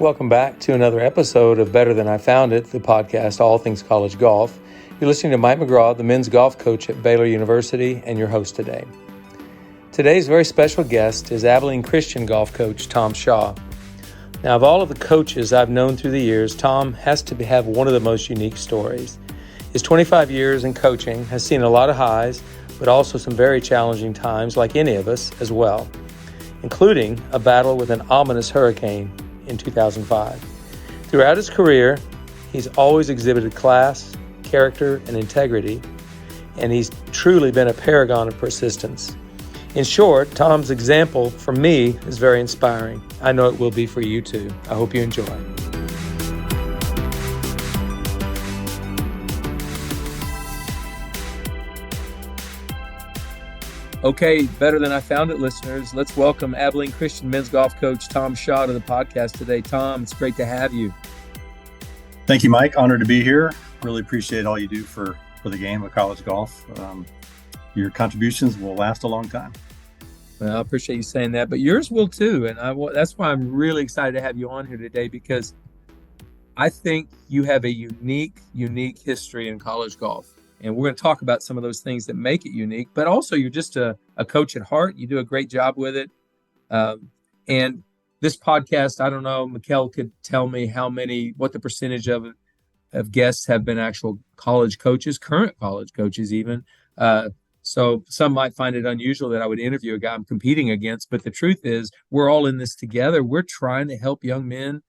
Welcome back to another episode of Better Than I Found It, the podcast, All Things College Golf. You're listening to Mike McGraw, the men's golf coach at Baylor University, and your host today. Today's very special guest is Abilene Christian golf coach Tom Shaw. Now, of all of the coaches I've known through the years, Tom has to have one of the most unique stories. His 25 years in coaching has seen a lot of highs, but also some very challenging times, like any of us as well, including a battle with an ominous hurricane in 2005. Throughout his career, he's always exhibited class, character, and integrity, and he's truly been a paragon of persistence. In short, Tom's example for me is very inspiring. I know it will be for you too. I hope you enjoy. Okay, Better Than I Found It listeners, let's welcome Abilene Christian men's golf coach Tom Shaw to the podcast today. Tom, it's great to have you. Thank you, Mike. Honored to be here. Really appreciate all you do for the game of college golf. Your contributions will last a long time. Well, I appreciate you saying that, but yours will too. And that's why I'm really excited to have you on here today, because I think you have a unique history in college golf. And we're going to talk about some of those things that make it unique, but also you're just a coach at heart. You do a great job with it. And this podcast, I don't know, Mikkel could tell me what the percentage of guests have been actual college coaches, current college coaches even. So some might find it unusual that I would interview a guy I'm competing against, but the truth is we're all in this together. We're trying to help young men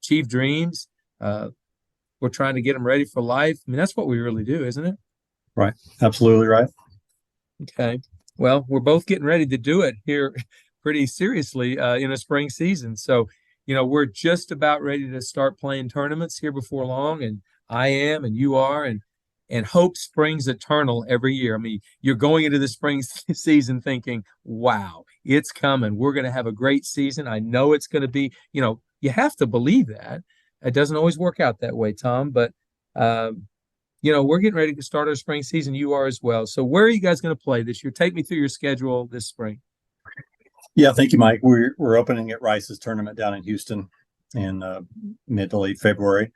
achieve dreams. We're trying to get them ready for life. I mean, that's what we really do, isn't it? Right. Absolutely right. Okay. Well, we're both getting ready to do it here pretty seriously in a spring season. So, we're just about ready to start playing tournaments here before long. And I am, and you are, and hope springs eternal every year. I mean, you're going into the spring season thinking, wow, it's coming. We're going to have a great season. I know it's going to be, you have to believe that. It doesn't always work out that way, Tom, but we're getting ready to start our spring season. You are as well. So where are you guys going to play this year? Take me through your schedule this spring. Yeah, thank you, Mike. We're opening at Rice's tournament down in Houston in mid to late February.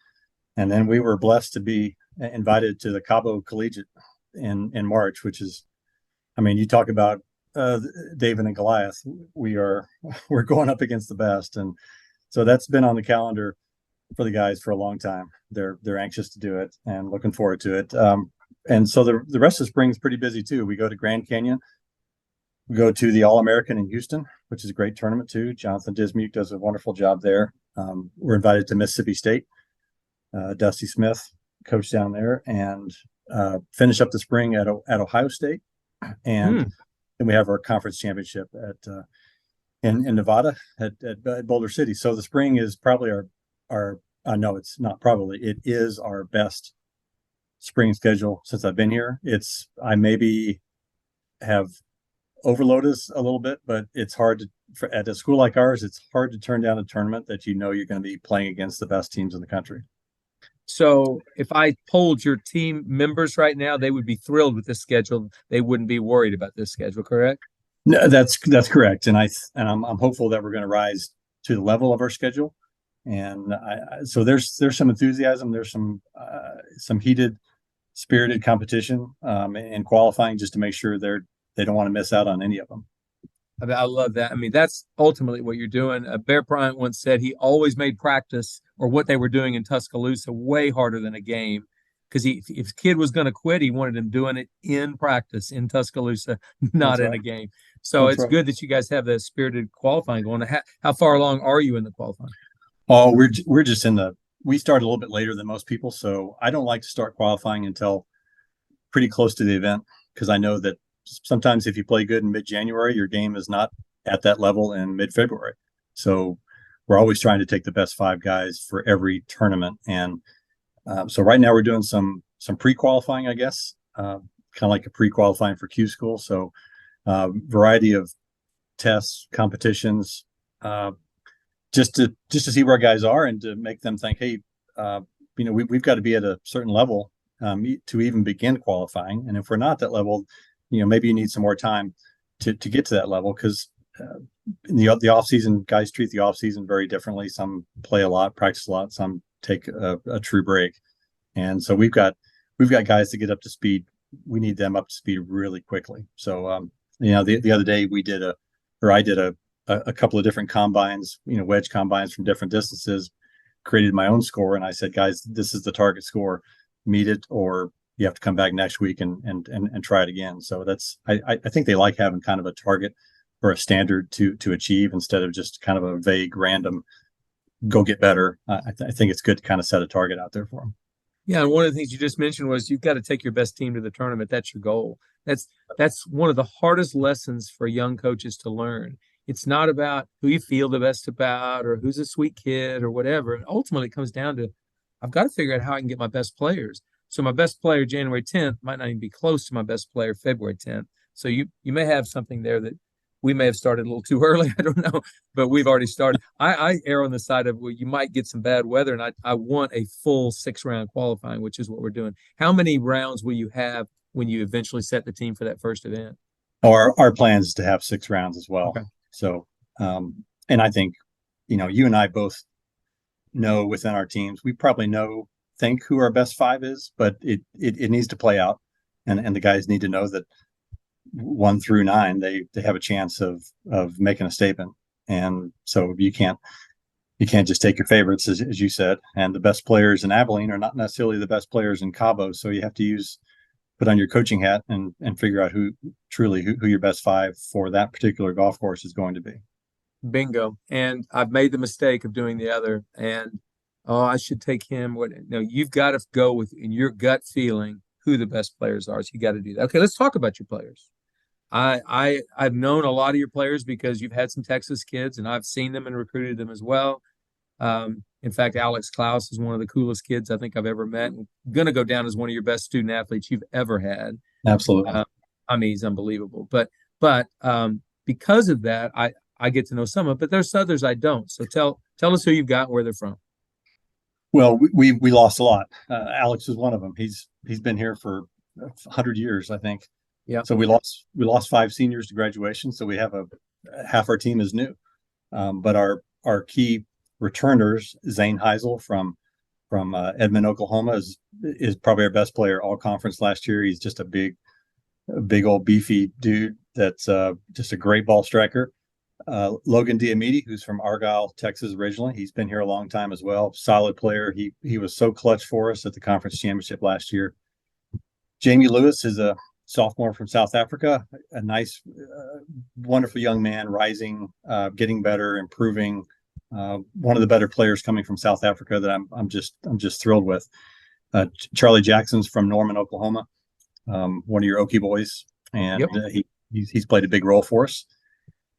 And then we were blessed to be invited to the Cabo Collegiate in March, which is, you talk about David and Goliath. We're going up against the best. And so that's been on the calendar for the guys for a long time. They're anxious to do it and looking forward to it. And so the rest of the spring is pretty busy too. We go to Grand Canyon. We go to the All-American in Houston, which is a great tournament too. Jonathan Dismuke does a wonderful job there. We're invited to Mississippi State. Dusty Smith, coach down there, and finish up the spring at Ohio State. And then we have our conference championship in Nevada at Boulder City. So the spring is probably no, it's not probably. It is our best spring schedule since I've been here. I maybe have overloaded us a little bit, but it's hard at a school like ours, it's hard to turn down a tournament that you're going to be playing against the best teams in the country. So if I polled your team members right now, they would be thrilled with this schedule. They wouldn't be worried about this schedule, correct? No, that's correct. And I'm hopeful that we're going to rise to the level of our schedule. And so there's some enthusiasm. There's some heated, spirited competition in qualifying, just to make sure they don't want to miss out on any of them. I love that. That's ultimately what you're doing. Bear Bryant once said he always made practice, or what they were doing in Tuscaloosa, way harder than a game, because if a kid was going to quit, he wanted him doing it in practice in Tuscaloosa, not in a game. So it's good that you guys have that spirited qualifying going. How far along are you in the qualifying? Oh, we're just we start a little bit later than most people, so I don't like to start qualifying until pretty close to the event, because I know that sometimes if you play good in mid-January, your game is not at that level in mid-February. So we're always trying to take the best 5 guys for every tournament. And so right now we're doing some pre-qualifying, I guess, kind of like a pre-qualifying for Q school. So variety of tests, competitions, just to see where our guys are and to make them think, hey, we've got to be at a certain level to even begin qualifying. And if we're not at that level, maybe you need some more time to get to that level, because in the off season, guys treat the off season very differently. Some play a lot, practice a lot. Some take a true break. And so we've got guys to get up to speed. We need them up to speed really quickly. So the other day I did a couple of different combines, wedge combines from different distances, created my own score, and I said, guys, this is the target score. Meet it, or you have to come back next week and try it again. So I think they like having kind of a target or a standard to achieve instead of just kind of a vague random go get better. I think it's good to kind of set a target out there for them. Yeah, and one of the things you just mentioned was you've got to take your best team to the tournament. That's your goal. That's one of the hardest lessons for young coaches to learn. It's not about who you feel the best about or who's a sweet kid or whatever. And ultimately, it comes down to I've got to figure out how I can get my best players. So my best player January 10th might not even be close to my best player February 10th. So you may have something there that we may have started a little too early. I don't know, but we've already started. I err on the side of, well, you might get some bad weather, and I want a full 6-round qualifying, which is what we're doing. How many rounds will you have when you eventually set the team for that first event? Our plan is to have 6 rounds as well. Okay. So, and I think, you and I both know within our teams, we probably think who our best 5 is, but it needs to play out, and the guys need to know that 1 through 9 they have a chance of making a statement. And so you can't just take your favorites, as you said, and the best players in Abilene are not necessarily the best players in Cabo. So you have to put on your coaching hat and figure out who your best 5 for that particular golf course is going to be. Bingo. And I've made the mistake of doing the other, and I should take him. No, you've got to go with in your gut feeling who the best players are. So you got to do that. Okay, let's talk about your players. I've known a lot of your players because you've had some Texas kids, and I've seen them and recruited them as well. In fact, Alex Klaus is one of the coolest kids I think I've ever met, and going to go down as one of your best student athletes you've ever had. Absolutely. I mean, he's unbelievable. But because of that, I get to know some of it, but there's others I don't. So tell us who you've got and where they're from. Well, we lost a lot. Alex is one of them. He's been here for 100 years, I think. Yeah. So we lost 5 seniors to graduation. So we have half our team is new. But our key returners, Zane Heisel from Edmond, Oklahoma, is probably our best player all conference last year. He's just a big old beefy dude that's just a great ball striker. Logan Diamidi, who's from Argyle, Texas originally. He's been here a long time as well. Solid player. He was so clutch for us at the conference championship last year. Jamie Lewis is a sophomore from South Africa, a nice, wonderful young man, rising, getting better, improving. One of the better players coming from South Africa that I'm just thrilled with. Charlie Jackson's from Norman, Oklahoma, one of your Okie boys, and yep. He's played a big role for us.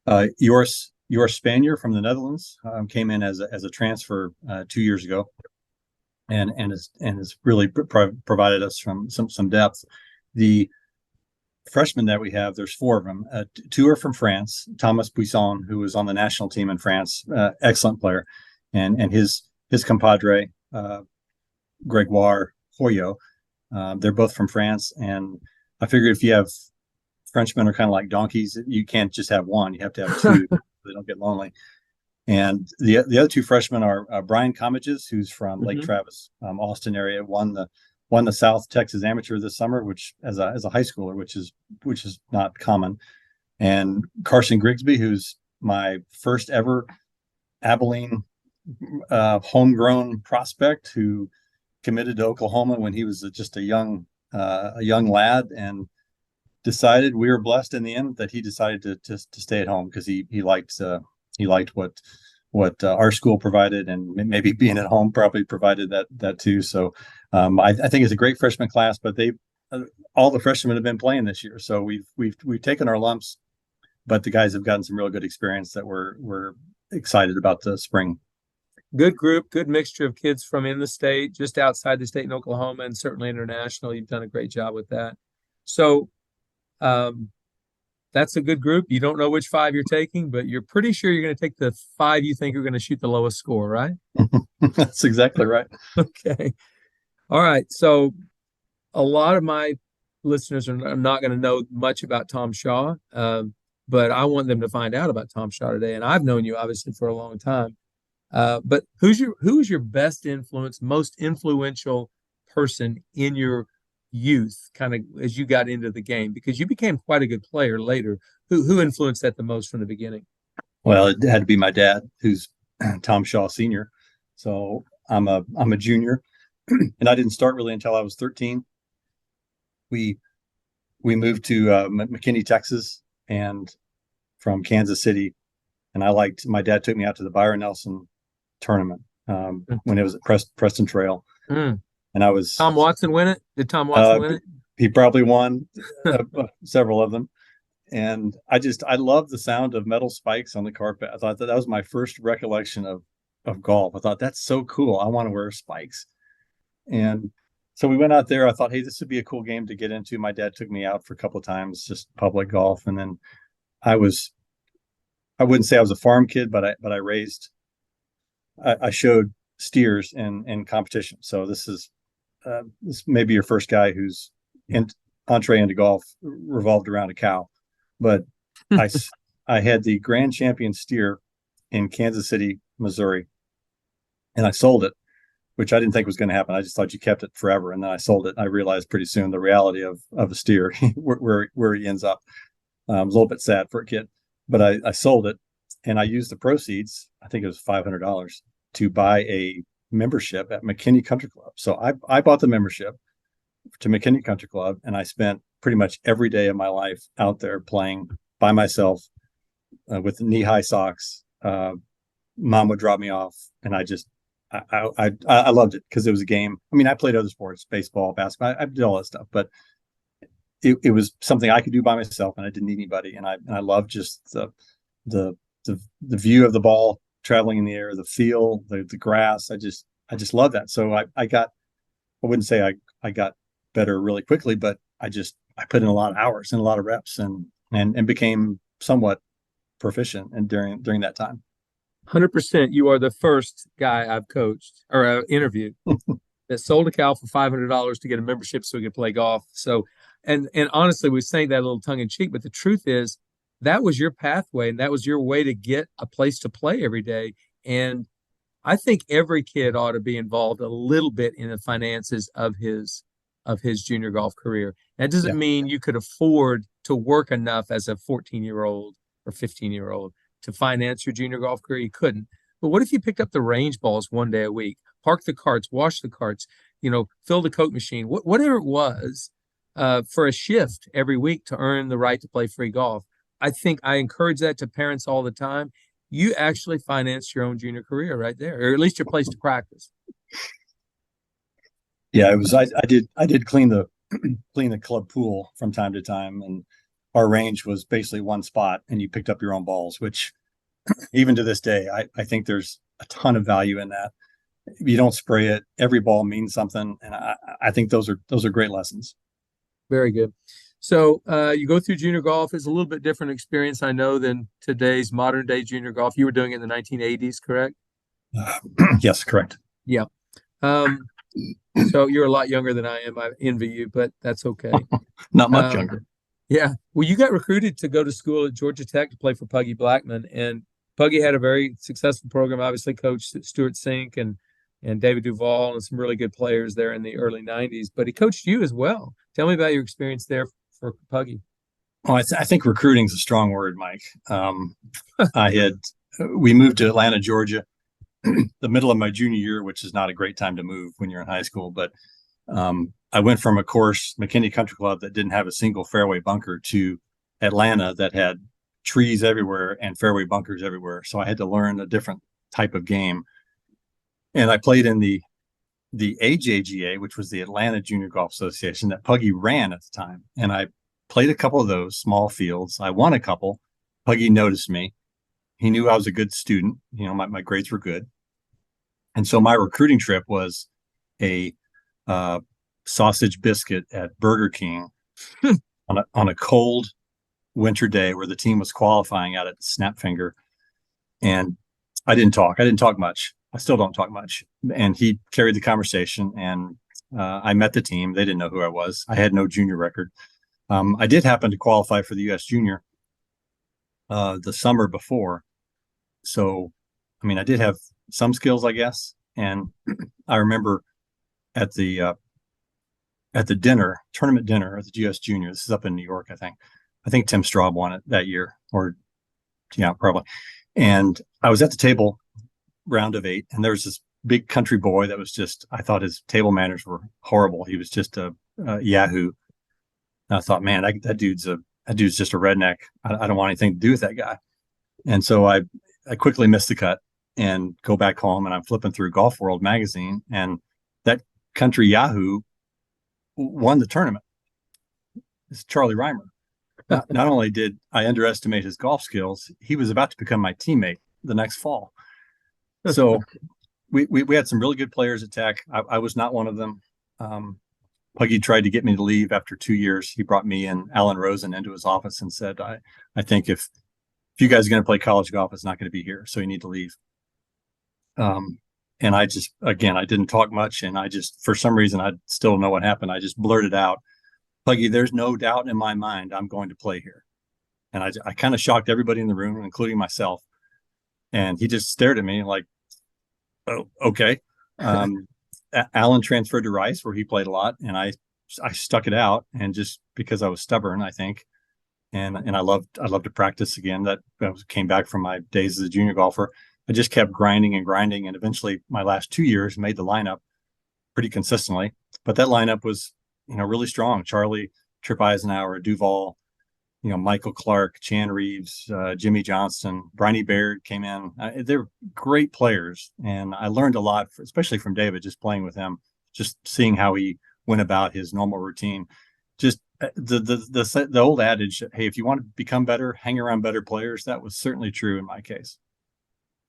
Joris Spanier from the Netherlands came in as a transfer 2 years ago, and has really provided us from some depth. The freshmen that we have, there's 4 of them. 2 are from France. Thomas Buisson, who was on the national team in France, excellent player, and his compadre Gregoire Hoyo. They're both from France, and I figured if you have Frenchmen are kind of like donkeys, you can't just have one; you have to have 2. They don't get lonely. And the other 2 freshmen are Brian Comages, who's from Lake Travis, Austin area, won the South Texas Amateur this summer, which as a high schooler, which is not common. And Carson Grigsby, who's my first ever Abilene homegrown prospect, who committed to Oklahoma when he was just a young lad, and decided, we were blessed in the end that he decided to stay at home because he liked what our school provided, and maybe being at home probably provided that too. So I think it's a great freshman class, but all the freshmen have been playing this year, so we've taken our lumps, but the guys have gotten some real good experience that we're excited about the spring. Good group, good mixture of kids from in the state, just outside the state in Oklahoma, and certainly international. You've done a great job with that. So that's a good group. You don't know which 5 you're taking, but you're pretty sure you're going to take the 5 you think are going to shoot the lowest score, right? That's exactly right. Okay. All right. So a lot of my listeners are not going to know much about Tom Shaw, but I want them to find out about Tom Shaw today. And I've known you obviously for a long time. But who is your best influence, most influential person in your youth, kind of as you got into the game? Because you became quite a good player later. Who influenced that the most from the beginning? Well, it had to be my dad, who's Tom Shaw Sr. So I'm a junior, and I didn't start really until I was 13. We moved to McKinney, Texas, and from Kansas City, and my dad took me out to the Byron Nelson tournament when it was at Preston Trail, and I was Tom Watson win it? Did Tom Watson win it? He probably won several of them. And I love the sound of metal spikes on the carpet. I thought that was my first recollection of golf. I thought that's so cool. I want to wear spikes. And so we went out there. I thought, hey, this would be a cool game to get into. My dad took me out for a couple of times, just public golf. And then I wouldn't say I was a farm kid, but I showed steers in competition. So this may be your first guy whose entree into golf revolved around a cow. But I had the grand champion steer in Kansas City, Missouri, and I sold it, which I didn't think was going to happen. I just thought you kept it forever, and then I sold it. I realized pretty soon the reality of a steer, where he ends up. I was a little bit sad for a kid, but I sold it, and I used the proceeds. I think it was $500 to buy a membership at McKinney Country Club. So I bought the membership to McKinney Country Club, and I spent pretty much every day of my life out there playing by myself with knee-high socks. Mom would drop me off, and I loved it because it was a game. I mean, I played other sports, baseball, basketball. I did all that stuff, but it was something I could do by myself, and I didn't need anybody. And I loved just the view of the ball traveling in the air, the feel, the grass. I just love that. So I wouldn't say I got better really quickly, but I put in a lot of hours and a lot of reps and became somewhat proficient and during that time. 100%. You are the first guy I've coached or interviewed that sold a cow for $500 to get a membership so he could play golf. So, and honestly, we say that a little tongue in cheek, but the truth is that was your pathway and that was your way to get a place to play every day. And I think every kid ought to be involved a little bit in the finances of his junior golf career. That doesn't mean you could afford to work enough as a 14-year-old or 15-year-old to finance your junior golf career. You couldn't. But what if you picked up the range balls one day a week, park the carts, wash the carts, fill the Coke machine, whatever it was, for a shift every week to earn the right to play free golf? I think I encourage that to parents all the time. You actually finance your own junior career right there, or at least your place to practice. Yeah, it was. I did clean the club pool from time to time, and our range was basically one spot, and you picked up your own balls. Which, even to this day, I think there's a ton of value in that. You don't spray it; every ball means something, and I think those are great lessons. Very good. So you go through junior golf. It's a little bit different experience, I know, than today's modern day junior golf. You were doing it in the 1980s, correct? Yes, correct. Yeah. So you're a lot younger than I am. I envy you, but that's okay. Not much younger. Yeah. Well, you got recruited to go to school at Georgia Tech to play for Puggy Blackman, and Puggy had a very successful program. Obviously, coached Stuart Sink and David Duval and some really good players there in the early 90s. But he coached you as well. Tell me about your experience there for Puggy. Oh, I think recruiting is a strong word, Mike. We moved to Atlanta, Georgia, the middle of my junior year, which is not a great time to move when you're in high school. But I went from a course, McKinney Country Club, that didn't have a single fairway bunker to Atlanta that had trees everywhere and fairway bunkers everywhere. So I had to learn a different type of game. And I played in the AJGA, which was the Atlanta Junior Golf Association that Puggy ran at the time. And I played a couple of those small fields. I won a couple. Puggy noticed me. He knew I was a good student. My grades were good. And so my recruiting trip was a sausage biscuit at Burger King on a cold winter day where the team was qualifying out at Snapfinger. And I didn't talk much. I still don't talk much. And he carried the conversation, and I met the team. They didn't know who I was. I had no junior record. I did happen to qualify for the U.S. Junior the summer before. So, I mean, I did have some skills, I guess. And I remember at the tournament dinner at the GS Junior. This is up in New York, I think. I think Tim Straub won it that year, or yeah, probably. And I was at the table, round of 8, and there was this big country boy that was just, I thought his table manners were horrible. He was just a Yahoo. And I thought, man, that dude's just a redneck. I don't want anything to do with that guy. And so I quickly missed the cut and go back home, and I'm flipping through Golf World magazine, and that country Yahoo won the tournament. It's Charlie Reimer. Not only did I underestimate his golf skills, he was about to become my teammate the next fall. So we had some really good players at Tech. I was not one of them. Puggy tried to get me to leave after 2 years. He brought me and Alan Rosen into his office and said, I think if you guys are going to play college golf, it's not going to be here. So you need to leave. And I just, again, I didn't talk much. And I just, for some reason, I still don't know what happened. I just blurted out, Puggy, there's no doubt in my mind I'm going to play here. And I kind of shocked everybody in the room, including myself. And he just stared at me like, oh, okay. Alan transferred to Rice, where he played a lot. And I stuck it out. And just because I was stubborn, I think. And I loved to practice again. That came back from my days as a junior golfer. I just kept grinding, and eventually my last 2 years made the lineup pretty consistently. But that lineup was, really strong. Charlie, Trip Eisenhower, Duval, Michael Clark, Chan Reeves, Jimmy Johnston, Briney Baird came in. They're great players, and I learned a lot, especially from David, just playing with him, just seeing how he went about his normal routine. Just the old adage, hey, if you want to become better, hang around better players. That was certainly true in my case.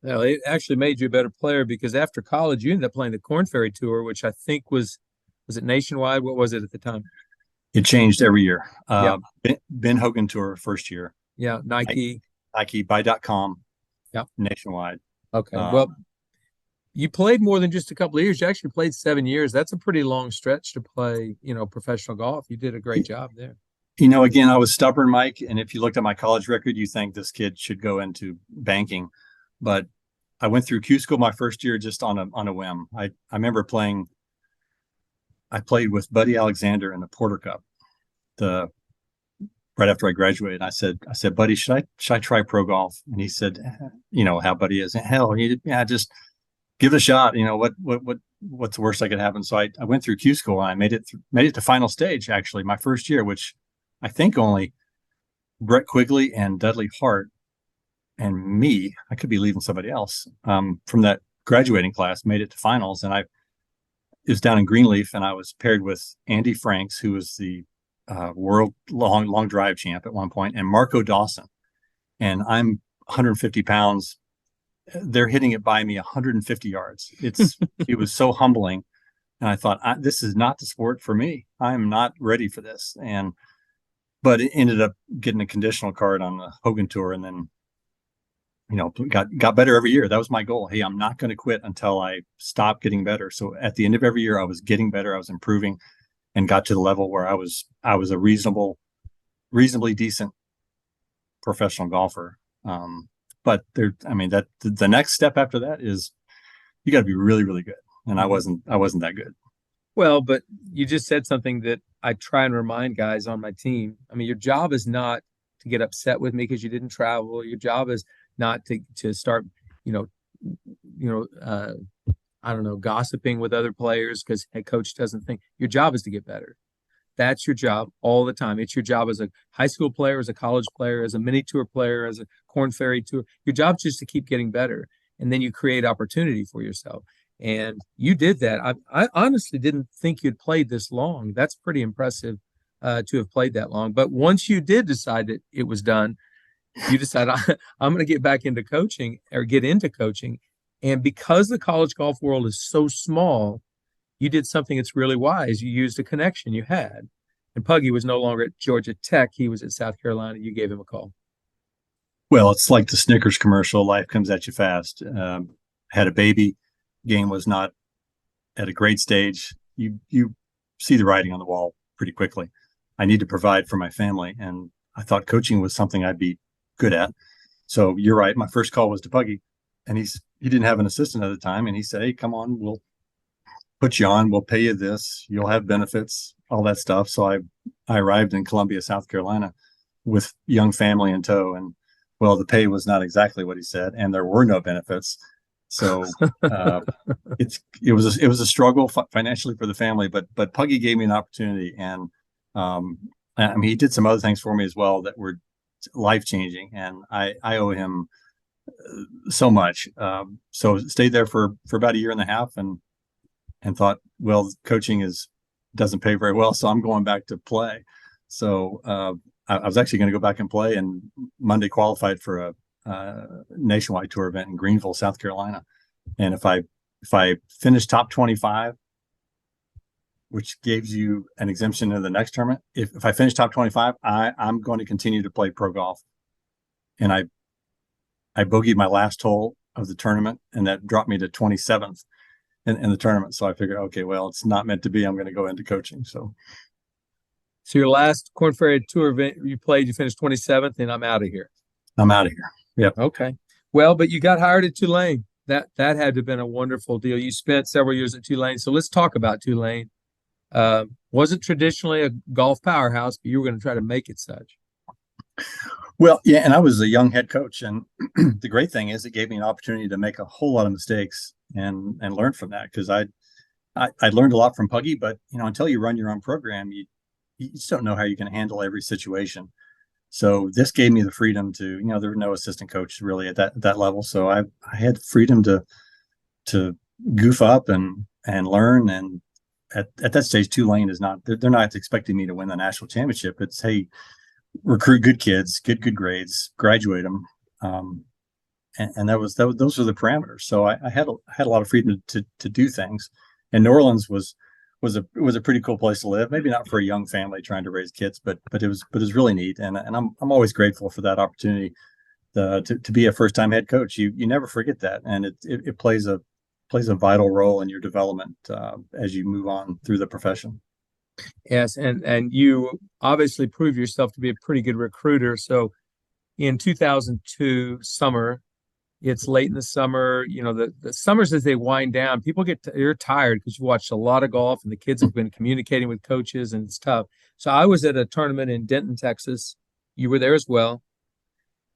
Well, it actually made you a better player, because after college, you ended up playing the Korn Ferry Tour, which I think was it nationwide? What was it at the time? It changed every year. Ben Hogan Tour first year. Yeah, Nike, buy.com. Yeah, nationwide. Okay. Well, you played more than just a couple of years. You actually played 7 years. That's a pretty long stretch to play, professional golf. You did a great job there. Again, I was stubborn, Mike. And if you looked at my college record, you think this kid should go into banking. But I went through Q school my first year just on a whim. I remember I played with Buddy Alexander in the Porter Cup right after I graduated. I said, Buddy, should I try pro golf? And he said, how Buddy is. Hell, just give it a shot. What's the worst that could happen? So I went through Q school, and I made it to final stage, actually, my first year, which I think only Brett Quigley and Dudley Hart and me, I could be leaving somebody else, from that graduating class, made it to finals. And it was down in Greenleaf, and I was paired with Andy Franks, who was the world long drive champ at one point, and Marco Dawson. And I'm 150 pounds. They're hitting it by me 150 yards. It was so humbling. And I thought, this is not the sport for me. I'm not ready for this. But it ended up getting a conditional card on the Hogan Tour, and then, got better every year. That was my goal. Hey, I'm not going to quit until I stop getting better. So at the end of every year, I was getting better. I was improving, and got to the level where I was a reasonably decent professional golfer. But the next step after that is you got to be really, really good. And I wasn't that good. Well, but you just said something that I try and remind guys on my team. I mean, your job is not to get upset with me because you didn't travel. Your job is not to start, I don't know, gossiping with other players because head coach doesn't think. Your job is to get better. That's your job all the time. It's your job as a high school player, as a college player, as a mini tour player, as a Korn Ferry Tour. Your job is just to keep getting better. And then you create opportunity for yourself. And you did that. I honestly didn't think you'd played this long. That's pretty impressive to have played that long. But once you did decide that it was done, you decided, I'm going to get back into coaching or get into coaching. And because the college golf world is so small, you did something that's really wise. You used a connection you had. And Puggy was no longer at Georgia Tech. He was at South Carolina. You gave him a call. Well, it's like the Snickers commercial, life comes at you fast. Had a baby. Game was not at a great stage. You see the writing on the wall pretty quickly. I need to provide for my family. And I thought coaching was something I'd be good at. So you're right. My first call was to Puggy, and he didn't have an assistant at the time. And he said, "Hey, come on, we'll put you on. We'll pay you this. You'll have benefits, all that stuff." So I arrived in Columbia, South Carolina with young family in tow. And well, the pay was not exactly what he said, and there were no benefits. So it was a struggle financially for the family, but Puggy gave me an opportunity, and I mean, he did some other things for me as well that were life changing, and I owe him so much. So stayed there for about a year and a half, and thought, well, coaching doesn't pay very well, so I'm going back to play. So I was actually going to go back and play, and Monday qualified for a nationwide tour event in Greenville, South Carolina. And if I finish top 25, which gives you an exemption in the next tournament, if I finish top 25, I'm going to continue to play pro golf. And I bogeyed my last hole of the tournament, and that dropped me to 27th in the tournament. So I figured, okay, well, it's not meant to be. I'm going to go into coaching. So your last Korn Ferry Tour event you played, you finished 27th, and I'm out of here. I'm out of here. Yep. Okay. Well, but you got hired at Tulane. That had to have been a wonderful deal. You spent several years at Tulane. So let's talk about Tulane. Wasn't traditionally a golf powerhouse, but you were going to try to make it such. Well, yeah, and I was a young head coach, and the great thing is it gave me an opportunity to make a whole lot of mistakes and learn from that, because I learned a lot from Puggy, but until you run your own program, you just don't know how you can handle every situation. So this gave me the freedom to, there were no assistant coach really at that level, so I had freedom to goof up and learn. And at that stage, Tulane is not, they're not expecting me to win the national championship. It's, hey, recruit good kids, get good grades, graduate them, and those were the parameters. So I had a lot of freedom to do things. And New Orleans was a pretty cool place to live. Maybe not for a young family trying to raise kids, but it was really neat. And I'm always grateful for that opportunity to be a first time head coach. You never forget that, and it plays a vital role in your development as you move on through the profession. Yes, and you obviously proved yourself to be a pretty good recruiter. So in 2002 summer, it's late in the summer, the summers as they wind down, people you're tired because you watched a lot of golf and the kids have been communicating with coaches, and it's tough. So I was at a tournament in Denton, Texas. You were there as well.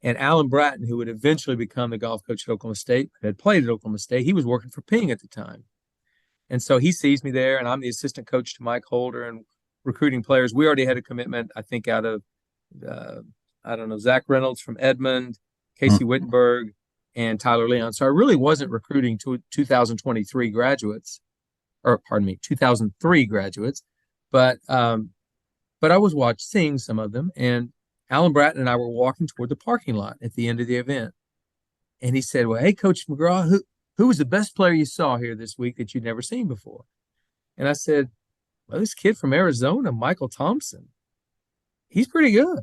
And Alan Bratton, who would eventually become the golf coach at Oklahoma State, had played at Oklahoma State. He was working for Ping at the time. And so he sees me there, and I'm the assistant coach to Mike Holder and recruiting players. We already had a commitment, I think, out of, Zach Reynolds from Edmond, Casey Wittenberg, and Tyler Leon. So I really wasn't recruiting to 2003 graduates, 2003 graduates, but I was seeing some of them. And Alan Bratton and I were walking toward the parking lot at the end of the event, and he said, "Well, hey, Coach McGraw, who was the best player you saw here this week that you'd never seen before?" And I said, "Well, this kid from Arizona, Michael Thompson. He's pretty good.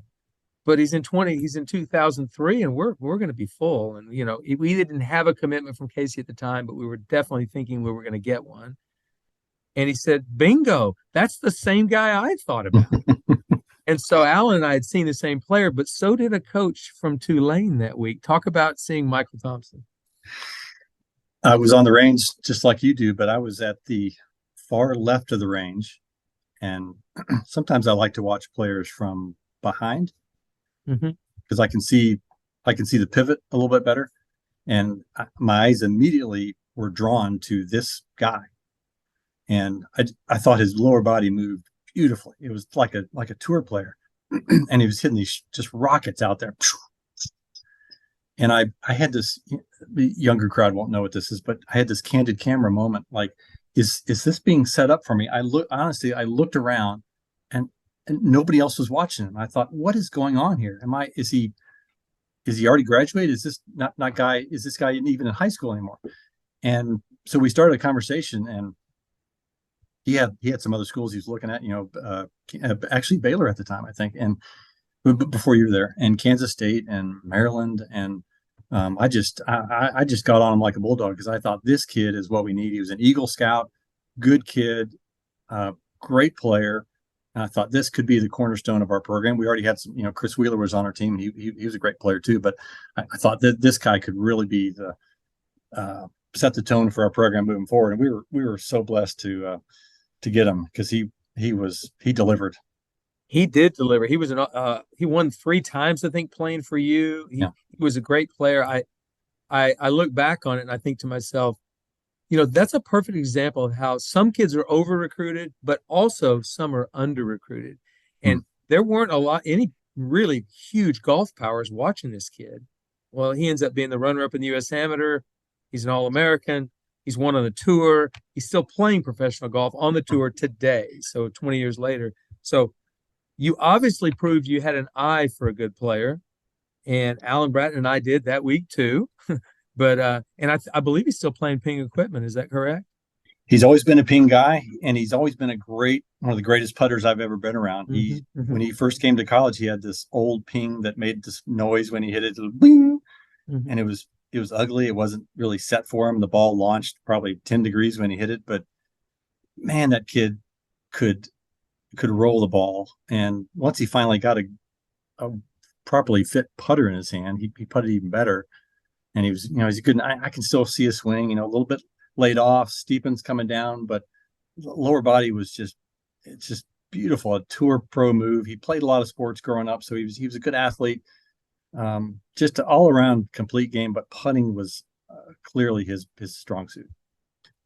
But he's in 2003, and we're going to be full." And we didn't have a commitment from Casey at the time, but we were definitely thinking we were going to get one. And he said, "Bingo, that's the same guy I thought about." And so Alan and I had seen the same player, but so did a coach from Tulane that week. Talk about seeing Michael Thompson. I was on the range just like you do, but I was at the far left of the range, and sometimes I like to watch players from behind, because I can see the pivot a little bit better, and my eyes immediately were drawn to this guy, and I thought his lower body moved beautifully. It was like a tour player, and he was hitting these just rockets out there. And I had this, the younger crowd won't know what this is, but I had this candid camera moment. Like, is this being set up for me? I looked around, and nobody else was watching him. I thought, what is going on here? Is he already graduated? Is this not guy? Is this guy even in high school anymore? And so we started a conversation, and he had some other schools he was looking at, actually Baylor at the time, I think. And before you were there, and Kansas State and Maryland. And I just got on him like a bulldog, because I thought this kid is what we need. He was an Eagle Scout, good kid, great player. And I thought this could be the cornerstone of our program. We already had some, Chris Wheeler was on our team. He was a great player too, but I thought that this guy could really be the set the tone for our program moving forward. And we were so blessed to get him because he delivered. He did deliver. He was he won 3 times, I think, playing for you. Yeah. He was a great player. I look back on it and I think to myself, that's a perfect example of how some kids are over recruited, but also some are under recruited. And there weren't any really huge golf powers watching this kid. Well, he ends up being the runner-up in the U.S. Amateur. He's an All-American. He's won on the tour. He's still playing professional golf on the tour today. So 20 years later. So you obviously proved you had an eye for a good player. And Alan Bratton and I did that week too. But and I believe he's still playing Ping equipment. Is that correct? He's always been a ping guy, and he's always been one of the greatest putters I've ever been around. When he first came to college, he had this old ping that made this noise when he hit it, bing, and it was ugly. It wasn't really set for him. The ball launched probably 10 degrees when he hit it, but man, that kid could roll the ball. And once he finally got a properly fit putter in his hand, he putted even better. And he was, he's good. I can still see his swing, a little bit laid off, steepens coming down, but lower body was it's just beautiful. A tour pro move. He played a lot of sports growing up, so he was a good athlete. Just an all around complete game, but putting was clearly his strong suit.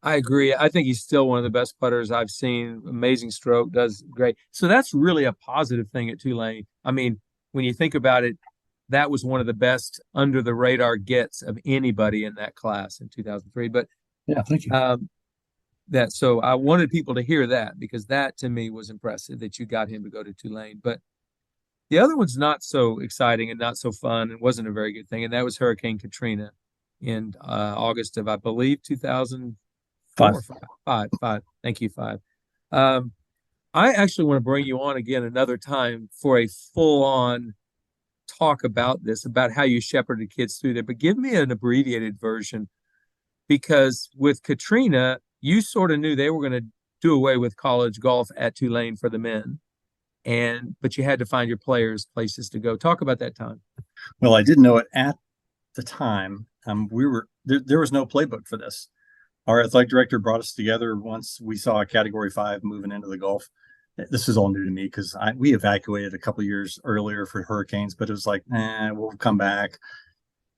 I agree. I think he's still one of the best putters I've seen. Amazing stroke, does great. So that's really a positive thing at Tulane. I mean, when you think about it, that was one of the best under the radar gets of anybody in that class in 2003. But yeah, thank you. So I wanted people to hear that because that to me was impressive that you got him to go to Tulane. But the other one's not so exciting and not so fun and wasn't a very good thing. And that was Hurricane Katrina in August of, I believe, 2004. Five. Thank you, 5. I actually want to bring you on again another time for a full-on talk about this, about how you shepherded kids through there, but give me an abbreviated version because with Katrina, you sort of knew they were going to do away with college golf at Tulane for the men, but you had to find your players places to go. Talk about that time. Well, I didn't know it at the time. There was no playbook for this. Our athletic director brought us together once we saw a Category 5 moving into the Gulf. This is all new to me because we evacuated a couple of years earlier for hurricanes, but it was like, we'll come back.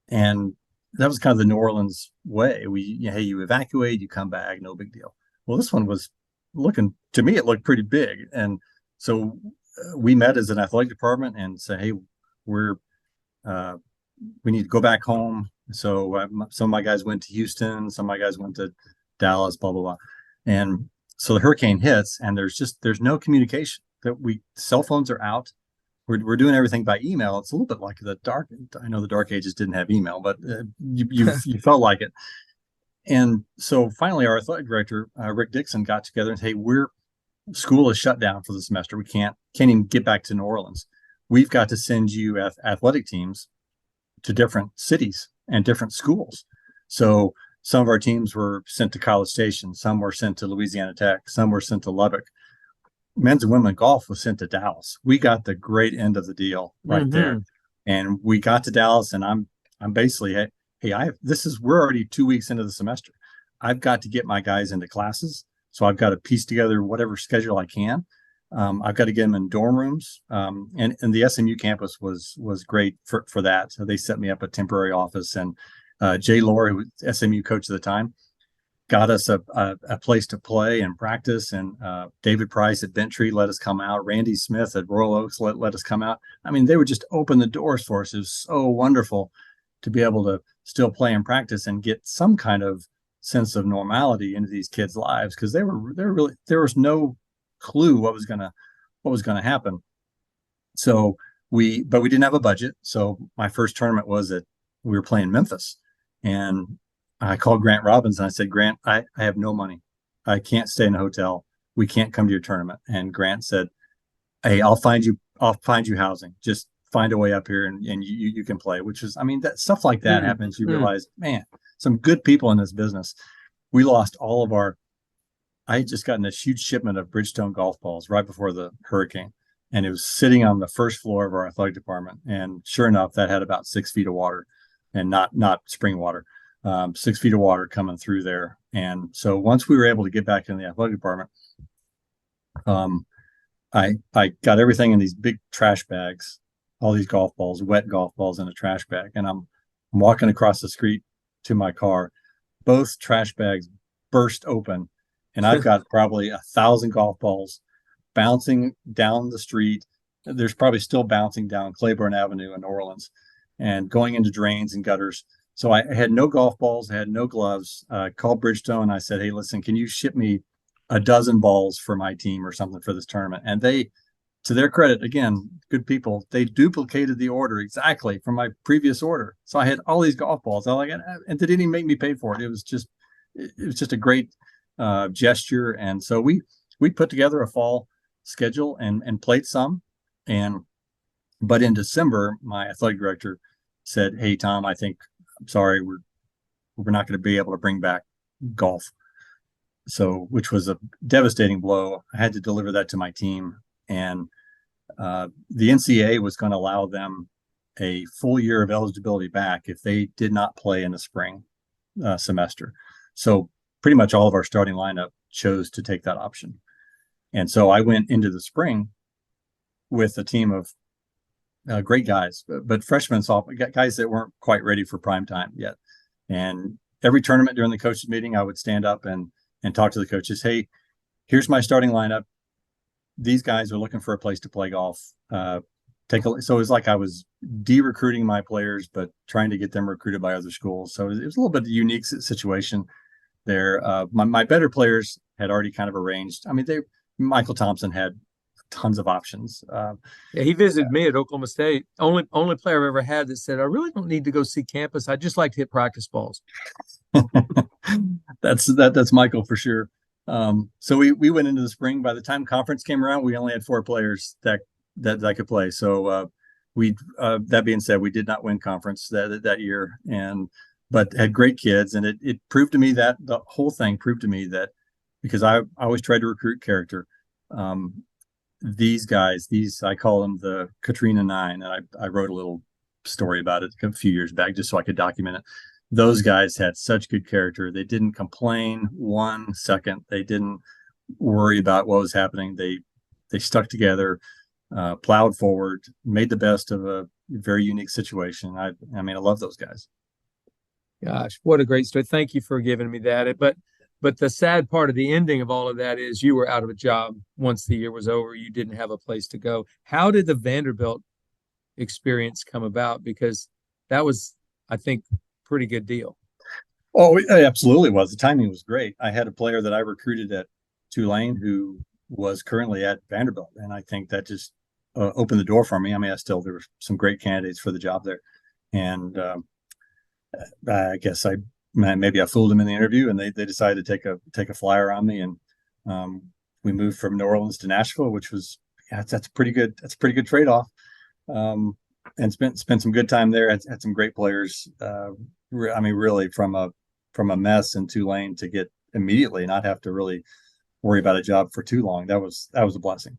And that was kind of the New Orleans way. Hey, you evacuate, you come back, no big deal. Well, this one was to me, it looked pretty big. And so we met as an athletic department and said, hey, we need to go back home. So some of my guys went to Houston, some of my guys went to Dallas, blah, blah, blah. And so the hurricane hits and there's no communication. Cell phones are out. We're doing everything by email. It's a little bit like I know the dark ages didn't have email, but you felt like it. And so finally our athletic director, Rick Dixon, got together and said, hey, school is shut down for the semester. We can't even get back to New Orleans. We've got to send you athletic teams to different cities and different schools. So some of our teams were sent to College Station. Some were sent to Louisiana Tech. Some were sent to Lubbock. Men's and women's golf was sent to Dallas. We got the great end of the deal right there. And we got to Dallas and I'm basically, hey, we're already 2 weeks into the semester. I've got to get my guys into classes. So I've got to piece together whatever schedule I can. I've got to get them in dorm rooms. And the SMU campus was great for that. So they set me up a temporary office, and Jay Lohr, who was SMU coach at the time, got us a place to play and practice. And David Price at Bentry let us come out. Randy Smith at Royal Oaks let us come out. I mean, they would just open the doors for us. It was so wonderful to be able to still play and practice and get some kind of sense of normality into these kids' lives, because there was no clue what was gonna happen. So we didn't have a budget. So my first tournament was we were playing Memphis, and I called Grant Robbins and I said, Grant, I have no money. I can't stay in a hotel. We can't come to your tournament. And Grant said, hey, I'll find you housing. Just find a way up here and you can play, which is, I mean, that stuff like that happens. You realize, man, some good people in this business. We lost all of our I had just gotten this huge shipment of Bridgestone golf balls right before the hurricane, and it was sitting on the first floor of our athletic department. And sure enough, that had about 6 feet of water, and not spring water, 6 feet of water coming through there. And so once we were able to get back in the athletic department, I got everything in these big trash bags, all these golf balls, wet golf balls in a trash bag, and I'm walking across the street to my car. Both trash bags burst open, and I've got probably 1,000 golf balls bouncing down the street. There's probably still bouncing down Claiborne Avenue in New Orleans and going into drains and gutters. So I had no golf balls, I had no gloves. Called Bridgestone. I said, "Hey, listen, can you ship me a dozen balls for my team or something for this tournament?" And they, to their credit, again, good people, they duplicated the order exactly from my previous order. So I had all these golf balls. And they didn't even make me pay for it. It was just a great gesture. And so we put together a fall schedule and played some. But in December, my athletic director said, "Hey, Tom, I'm sorry, we're not going to be able to bring back golf." So, which was a devastating blow. I had to deliver that to my team, and the NCAA was going to allow them a full year of eligibility back if they did not play in the spring semester. So pretty much all of our starting lineup chose to take that option. And so I went into the spring with a team of great guys, but freshmen, sophomore guys that weren't quite ready for prime time yet. And every tournament during the coaches meeting, I would stand up and talk to the coaches. "Hey, here's my starting lineup. These guys are looking for a place to play golf. So it was like I was de-recruiting my players, but trying to get them recruited by other schools. So it was a little bit of a unique situation there. My better players had already kind of arranged. I mean, Michael Thompson had tons of options. Yeah, he visited me at Oklahoma State. Only player I've ever had that said, "I really don't need to go see campus. I just like to hit practice balls." That's Michael for sure. So we went into the spring. By the time conference came around, we only had 4 players that could play. So that being said, we did not win conference that year, but had great kids, and it proved to me that the whole thing proved to me that, because I always tried to recruit character. These guys, I call them the Katrina Nine, and I wrote a little story about it a few years back just so I could document it. Those guys had such good character. They didn't complain 1 second. They didn't worry about what was happening. They stuck together, plowed forward, made the best of a very unique situation. I love those guys. Gosh, what a great story. Thank you for giving me that. But the sad part of the ending of all of that is you were out of a job once the year was over. You didn't have a place to go. How did the Vanderbilt experience come about? Because that was, I think, pretty good deal. Oh, it absolutely was. The timing was great. I had a player that I recruited at Tulane who was currently at Vanderbilt, and I think that just opened the door for me. I mean, there were some great candidates for the job there, and I guess maybe I fooled them in the interview, and they decided to take a flyer on me, and we moved from New Orleans to Nashville, which was that's a pretty good trade-off. And spent some good time there. Had some great players. Really from a mess in Tulane to get immediately, not have to really worry about a job for too long. That was a blessing.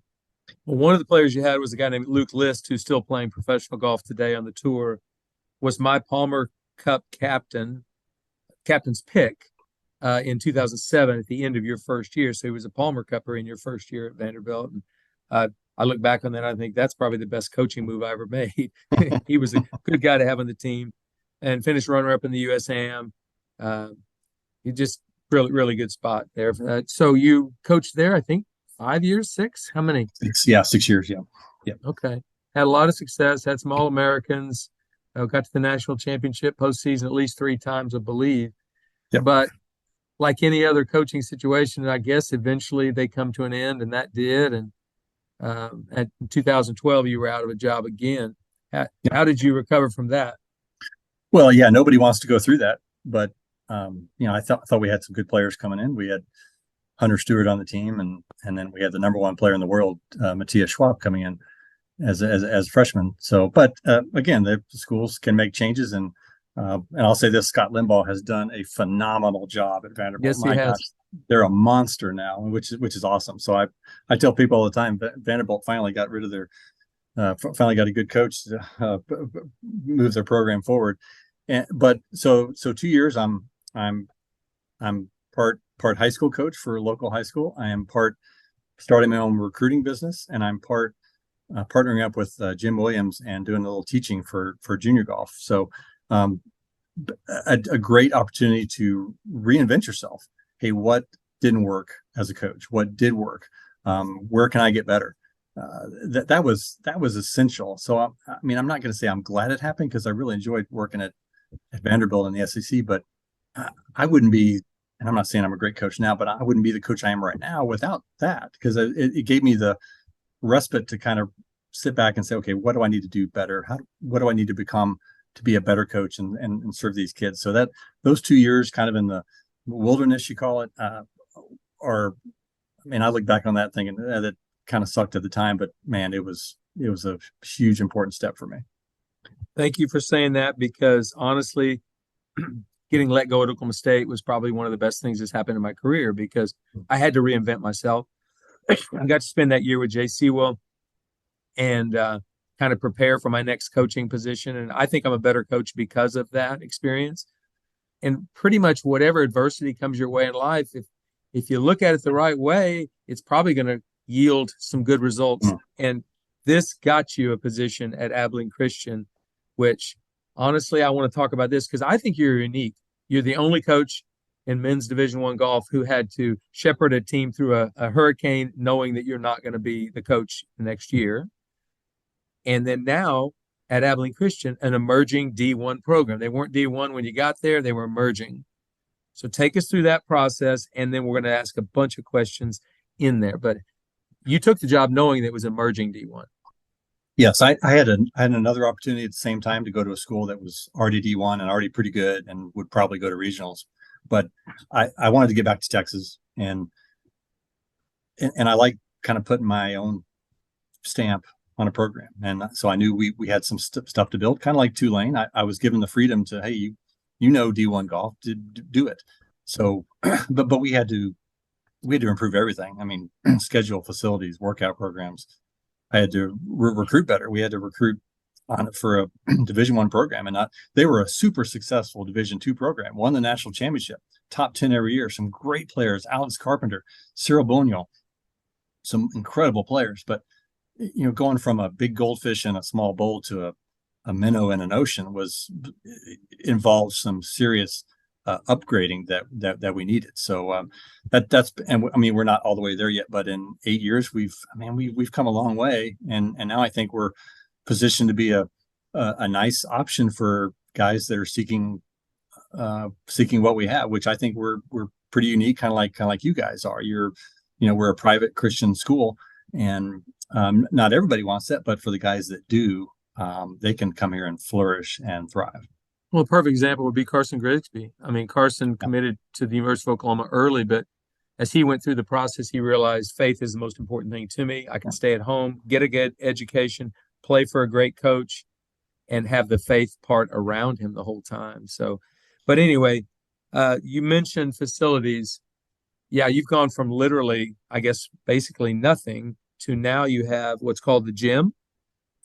Well, one of the players you had was a guy named Luke List, who's still playing professional golf today on the tour. Was my Palmer Cup captain's pick in 2007 at the end of your first year. So he was a Palmer Cupper in your first year at Vanderbilt. And I look back on that, I think that's probably the best coaching move I ever made. He was a good guy to have on the team and finished runner-up in the USAM. He just really, really good spot there. So you coached there, I think, 5 years, 6? How many? 6 years, yeah. Yeah. Okay. Had a lot of success, had some All-Americans, got to the national championship postseason at least 3 times, I believe. Yep. But like any other coaching situation, I guess eventually they come to an end, and that did. And at 2012, you were out of a job again. How did you recover from that? Well, yeah, nobody wants to go through that, but I thought we had some good players coming in. We had Hunter Stewart on the team, and then we had the number 1 player in the world, Matthias Schwab, coming in as a freshman. So, but again, the schools can make changes, and I'll say this: Scott Limbaugh has done a phenomenal job at Vanderbilt. Yes, he has. they're a monster now, which is awesome. So I tell people all the time that Vanderbilt finally got rid of their finally got a good coach to move their program forward. But so 2 years I'm part high school coach for a local high school. I am part starting my own recruiting business, and I'm part partnering up with Jim Williams and doing a little teaching for junior golf. So a great opportunity to reinvent yourself. Hey, what didn't work as a coach? What did work? Where can I get better? That was essential. So I'm not going to say I'm glad it happened, because I really enjoyed working at Vanderbilt in the SEC, but I wouldn't be, and I'm not saying I'm a great coach now, but I wouldn't be the coach I am right now without that, because it gave me the respite to kind of sit back and say, okay, what do I need to do better? What do I need to become to be a better coach and serve these kids? So that those 2 years kind of in the wilderness, you call it, I look back on that thinking that kind of sucked at the time, but man, it was a huge, important step for me. Thank you for saying that, because honestly, getting let go at Oklahoma State was probably one of the best things that's happened in my career, because I had to reinvent myself. I got to spend that year with Jay Sewell and kind of prepare for my next coaching position. And I think I'm a better coach because of that experience. And pretty much whatever adversity comes your way in life, if you look at it the right way, it's probably going to yield some good results. And this got you a position at Abilene Christian, which honestly, I want to talk about this because I think you're unique. You're the only coach in men's Division I golf who had to shepherd a team through a hurricane, knowing that you're not going to be the coach next year. And then now at Abilene Christian, an emerging D1 program. They weren't D1 when you got there, they were emerging. So take us through that process, and then we're going to ask a bunch of questions in there. But you took the job knowing that it was emerging D1. Yes, I had another opportunity at the same time to go to a school that was already D1 and already pretty good and would probably go to regionals. But I wanted to get back to Texas, and I like kind of putting my own stamp on a program. And so I knew we had some stuff to build, kind of like Tulane. I was given the freedom to, hey, you know D1 golf, to do it. So, but we had to improve everything. I mean, schedule, facilities, workout programs. I had to recruit better. We had to recruit on it for a Division I program, and they were a super successful Division II program. Won the national championship, top 10 every year. Some great players: Alex Carpenter, Cyril Boniel, some incredible players. But going from a big goldfish in a small bowl to a minnow in an ocean involved some serious upgrading that we needed. So that's, and I mean, we're not all the way there yet, but in 8 years we've come a long way, and now I think we're positioned to be a nice option for guys that are seeking what we have, which I think we're pretty unique, kind of like you guys are. We're a private Christian school, and not everybody wants that, but for the guys that do, they can come here and flourish and thrive. Well, a perfect example would be Carson Grigsby. I mean, Carson committed to the University of Oklahoma early, but as he went through the process, he realized faith is the most important thing to me. I can stay at home, get a good education, play for a great coach, and have the faith part around him the whole time. So, but anyway, you mentioned facilities. Yeah, you've gone from literally, I guess, basically nothing to now you have what's called the gym.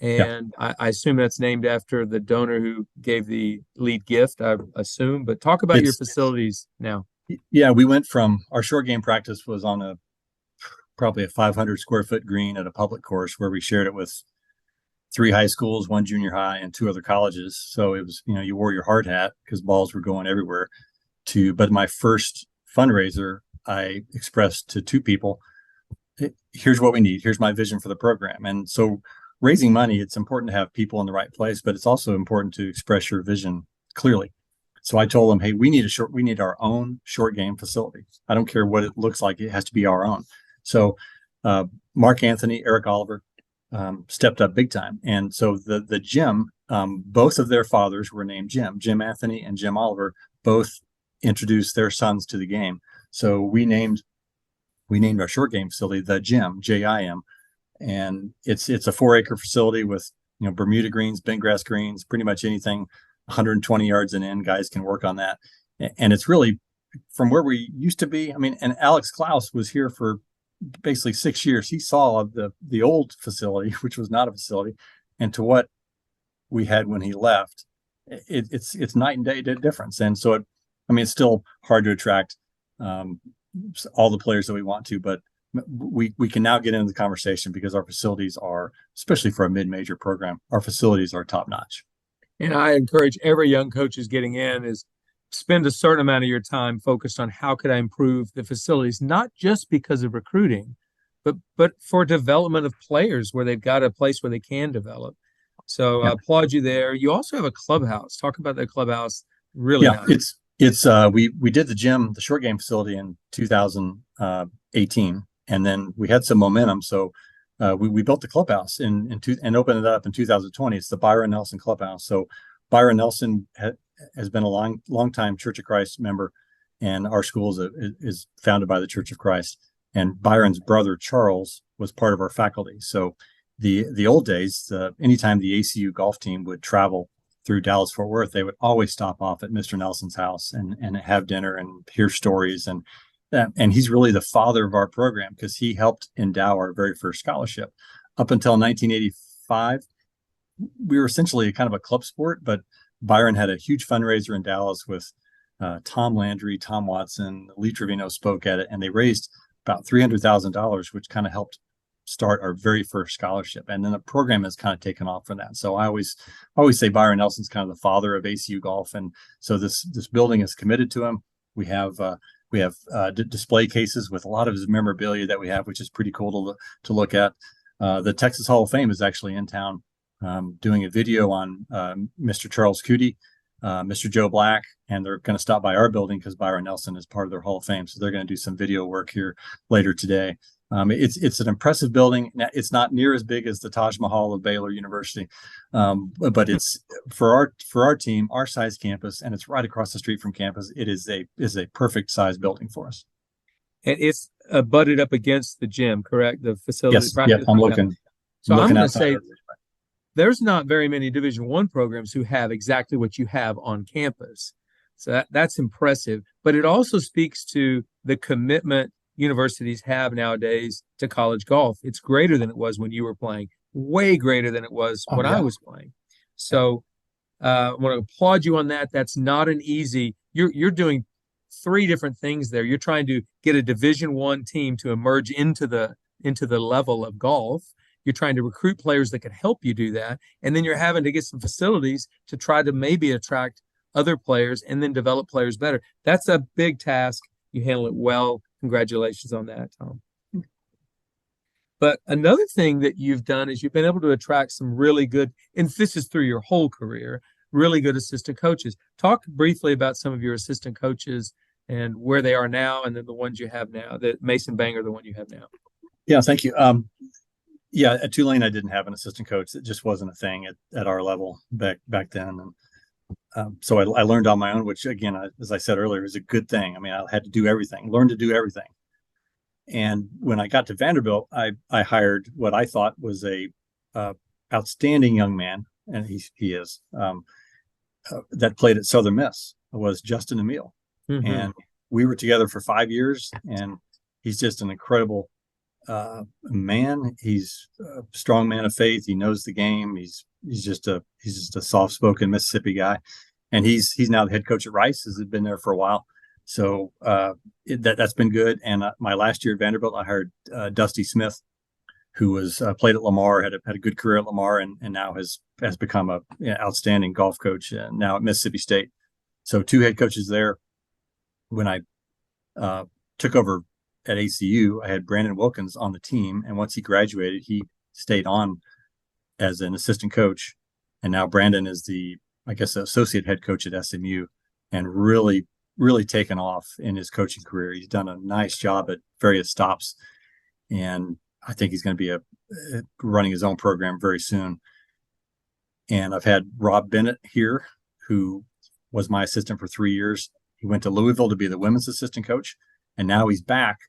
And I assume that's named after the donor who gave the lead gift, I assume. But talk about your facilities now. Yeah, we went from our short game practice was on probably a 500 square foot green at a public course where we shared it with 3 high schools, 1 junior high, and 2 other colleges. So it was, you wore your hard hat because balls were going everywhere. But my first fundraiser, I expressed to 2 people, here's what we need. Here's my vision for the program. And so raising money, it's important to have people in the right place, but it's also important to express your vision clearly. So I told them, hey, we need our own short game facility. I don't care what it looks like. It has to be our own. So Mark Anthony, Eric Oliver stepped up big time. And so the gym, both of their fathers were named Jim. Jim Anthony and Jim Oliver both introduced their sons to the game. So we named our short game facility the Gym, JIM. And it's a 4-acre facility with Bermuda greens, bent grass greens, pretty much anything 120 yards and in, guys can work on that. And it's really from where we used to be. I mean, and Alex Klaus was here for basically 6 years. He saw the old facility, which was not a facility, and to what we had when he left. It's night and day difference. And so it's still hard to attract all the players that we want to, but we can now get into the conversation because our facilities are, especially for a mid-major program, our facilities are top notch. And I encourage every young coach who's getting in is spend a certain amount of your time focused on how could I improve the facilities, not just because of recruiting, but for development of players where they've got a place where they can develop. So I applaud you there. You also have a clubhouse. Talk about that clubhouse. Really nice. It's we did the gym, the short game facility in 2018, and then we had some momentum. So we built the clubhouse and opened it up in 2020. It's the Byron Nelson Clubhouse. So Byron Nelson has been a long time Church of Christ member, and our school is founded by the Church of Christ. And Byron's brother Charles was part of our faculty. So the old days, anytime the ACU golf team would travel through Dallas Fort Worth, they would always stop off at Mr. Nelson's house and have dinner and hear stories. And he's really the father of our program because he helped endow our very first scholarship. Up until 1985, we were essentially kind of a club sport, but Byron had a huge fundraiser in Dallas with Tom Landry, Tom Watson, Lee Trevino spoke at it, and they raised about $300,000, which kind of helped start our very first scholarship. And then the program has kind of taken off from that. So I always say Byron Nelson's kind of the father of ACU golf. And so this building is committed to him. We have display cases with a lot of his memorabilia that we have, which is pretty cool to look at. The Texas Hall of Fame is actually in town doing a video on Mr. Charles Cootie, Mr. Joe Black, and they're going to stop by our building because Byron Nelson is part of their Hall of Fame. So they're going to do some video work here later today. It's an impressive building. It's not near as big as the Taj Mahal of Baylor University, but it's for our team, our size campus, and it's right across the street from campus. It is a perfect size building for us. And it's butted up against the gym, correct? The facility. Yes. Yep. I'm looking. So I'm going to say there's not very many Division I programs who have exactly what you have on campus. So that's impressive. But it also speaks to the commitment universities have nowadays to college golf. It's greater than it was when you were playing, way greater than it was when I was playing. So I want to applaud you on that. That's not an easy, you're doing three different things there. You're trying to get a Division I team to emerge into the level of golf. You're trying to recruit players that can help you do that. And then you're having to get some facilities to try to maybe attract other players and then develop players better. That's a big task. You handle it well. Congratulations on that, Tom. But another thing that you've done is you've been able to attract some really good, and this is through your whole career, really good assistant coaches. Talk briefly about some of your assistant coaches and where they are now, and then the ones you have now. That Mason Banger, the one you have now. Yeah, thank you. At Tulane, I didn't have an assistant coach. It just wasn't a thing at our level back then. And so I learned on my own, which again, as I said earlier, is a good thing. I mean, I had to do everything, learn to do everything. And when I got to Vanderbilt, I hired what I thought was a outstanding young man, and he is that played at Southern Miss, was Justin Emile. Mm-hmm. And we were together for 5 years, and he's just an incredible man. He's a strong man of faith. He knows the game. He's just a soft-spoken Mississippi guy, and he's now the head coach at Rice. Has been there for a while, so that's been good. And my last year at Vanderbilt, I hired Dusty Smith, who was played at Lamar, had a good career at Lamar, and now has become a outstanding golf coach now at Mississippi State. So 2 head coaches there. When I took over at ACU, I had Brandon Wilkins on the team, and once he graduated, he stayed on as an assistant coach, and now Brandon is the associate head coach at SMU, and really taken off in his coaching career. He's done a nice job at various stops, and I think he's going to be running his own program very soon. And I've had Rob Bennett here, who was my assistant for 3 years. He went to Louisville to be the women's assistant coach, and now he's back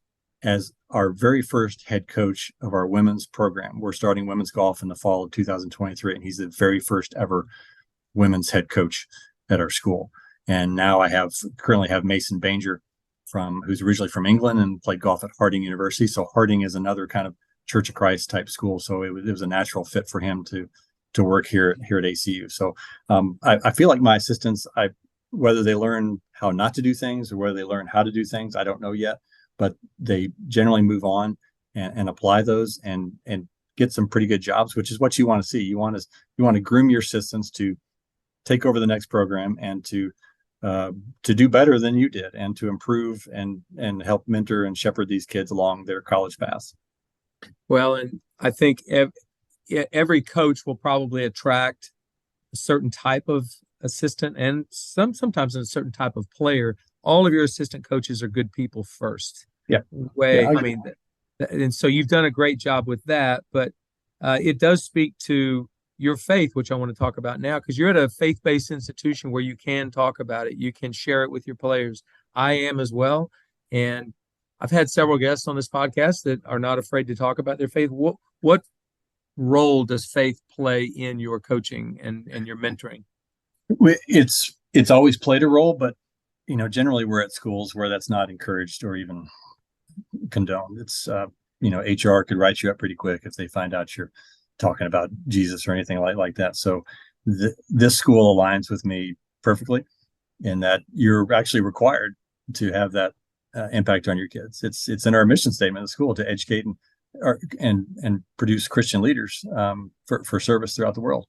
as our very first head coach of our women's program. We're starting women's golf in the fall of 2023, and he's the very first ever women's head coach at our school. And now I currently have Mason Banger, who's originally from England and played golf at Harding University. So Harding is another kind of Church of Christ type school. So it was a natural fit for him to work here at ACU. So I feel like my assistants, whether they learn how not to do things or whether they learn how to do things, I don't know yet, but they generally move on and apply those and get some pretty good jobs, which is what you want to see. You want to groom your assistants to take over the next program and to do better than you did and to improve and help mentor and shepherd these kids along their college paths. Well, and I think every coach will probably attract a certain type of assistant and sometimes a certain type of player. All of your assistant coaches are good people first. Yeah. And so you've done a great job with that, but it does speak to your faith, which I want to talk about now, because you're at a faith-based institution where you can talk about it. You can share it with your players. I am as well. And I've had several guests on this podcast that are not afraid to talk about their faith. What role does faith play in your coaching and your mentoring? It's always played a role, but generally we're at schools where that's not encouraged or even condoned. It's HR could write you up pretty quick if they find out you're talking about Jesus or anything like that. So this school aligns with me perfectly in that you're actually required to have that impact on your kids. It's in our mission statement of the school to educate and produce Christian leaders for service throughout the world.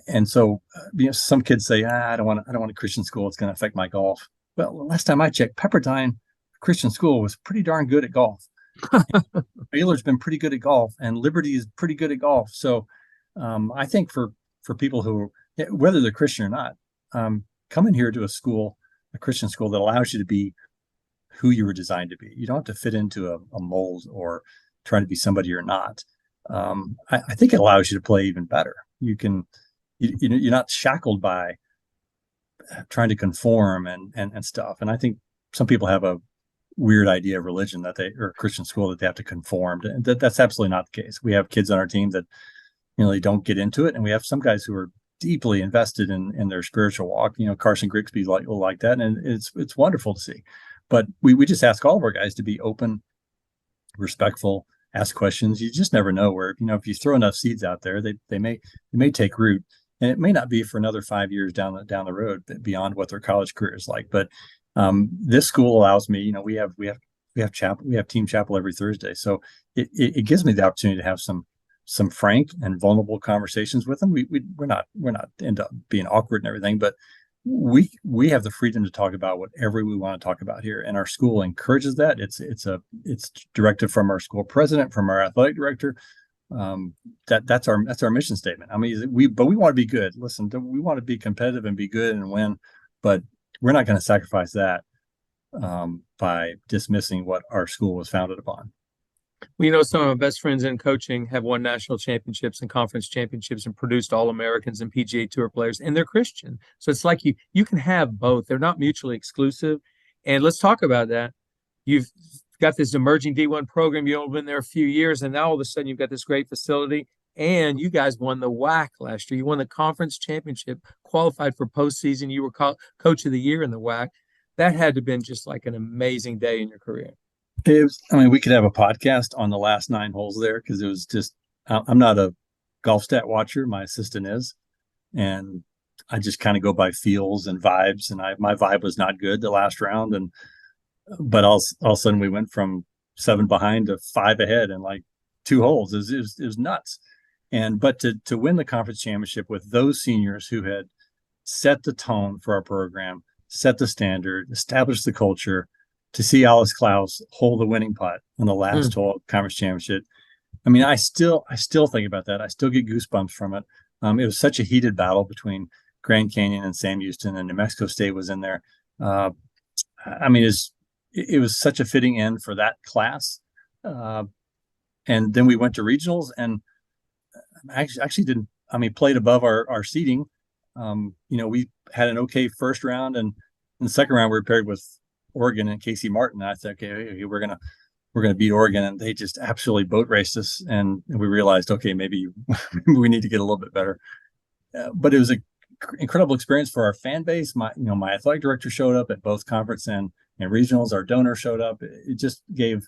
And so, some kids say, I don't want a Christian school. It's going to affect my golf. Well, last time I checked, Pepperdine Christian school was pretty darn good at golf. Baylor's been pretty good at golf, and Liberty is pretty good at golf. So, I think for people who, whether they're Christian or not, coming here to a Christian school that allows you to be who you were designed to be. You don't have to fit into a mold or trying to be somebody you're not. I think it allows you to play even better. You're not shackled by trying to conform and stuff. And I think some people have a weird idea of religion or Christian school that they have to conform to. That's absolutely not the case. We have kids on our team that they don't get into it, and we have some guys who are deeply invested in their spiritual walk. Carson Grigsby's like that, and it's wonderful to see. But we just ask all of our guys to be open, respectful, ask questions. You just never know where, if you throw enough seeds out there, they may take root, and it may not be for another 5 years down the road beyond what their college career is like. But this school allows me, we have chapel, we have team chapel every Thursday. So it gives me the opportunity to have some frank and vulnerable conversations with them. We're not end up being awkward and everything, but we have the freedom to talk about whatever we want to talk about here, and our school encourages that. It's directed from our school president, from our athletic director. That's our mission statement. I mean, we want to be good. Listen, we want to be competitive and be good and win, but we're not going to sacrifice that by dismissing what our school was founded upon. Well, some of my best friends in coaching have won national championships and conference championships and produced All-Americans and PGA Tour players, and they're Christian. So it's like you can have both. They're not mutually exclusive. And let's talk about that. You've got this emerging D1 program. You've only been there a few years, and now all of a sudden you've got this great facility. And you guys won the WAC last year. You won the conference championship, qualified for postseason. You were coach of the year in the WAC. That had to have been just like an amazing day in your career. We could have a podcast on the last 9 holes there, because it was just, I'm not a golf stat watcher. My assistant is, and I just kind of go by feels and vibes. And my vibe was not good the last round. But all of a sudden we went from 7 behind to 5 ahead in like 2 holes. It was nuts. But to win the conference championship with those seniors who had set the tone for our program, set the standard, established the culture, to see Alice Klaus hold the winning putt on the last hole of conference championship. I mean, I still think about that. I still get goosebumps from it. It was such a heated battle between Grand Canyon and Sam Houston, and New Mexico State was in there. I mean, it was such a fitting end for that class. And then we went to regionals, and actually played above our seeding. We had an okay first round, and in the second round we were paired with Oregon and Casey Martin. I thought, okay, we're gonna beat Oregon, and they just absolutely boat raced us. And we realized, okay, maybe we need to get a little bit better. But it was an incredible experience for our fan base. My athletic director showed up at both conference and and regionals. Our donor showed up. It just gave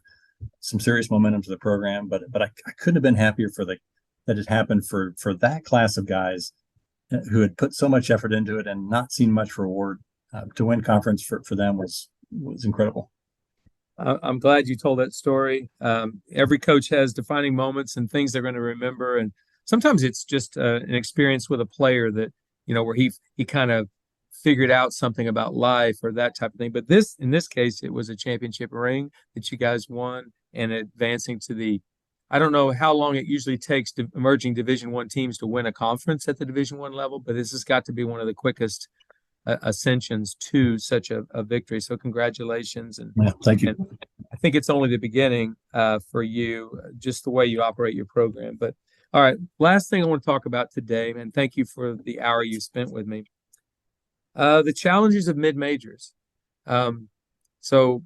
some serious momentum to the program. But I couldn't have been happier that it happened for that class of guys who had put so much effort into it and not seen much reward. To win conference for them was incredible. I'm glad you told that story. Every coach has defining moments and things they're going to remember, and sometimes it's just an experience with a player that, where he kind of figured out something about life or that type of thing. But in this case, it was a championship ring that you guys won and advancing to the. I don't know how long it usually takes to emerging Division I teams to win a conference at the Division I level, but this has got to be one of the quickest ascensions to such a victory. So congratulations. And thank you. And I think it's only the beginning for you, just the way you operate your program. But all right, last thing I want to talk about today, and thank you for the hour you spent with me. The challenges of mid-majors. So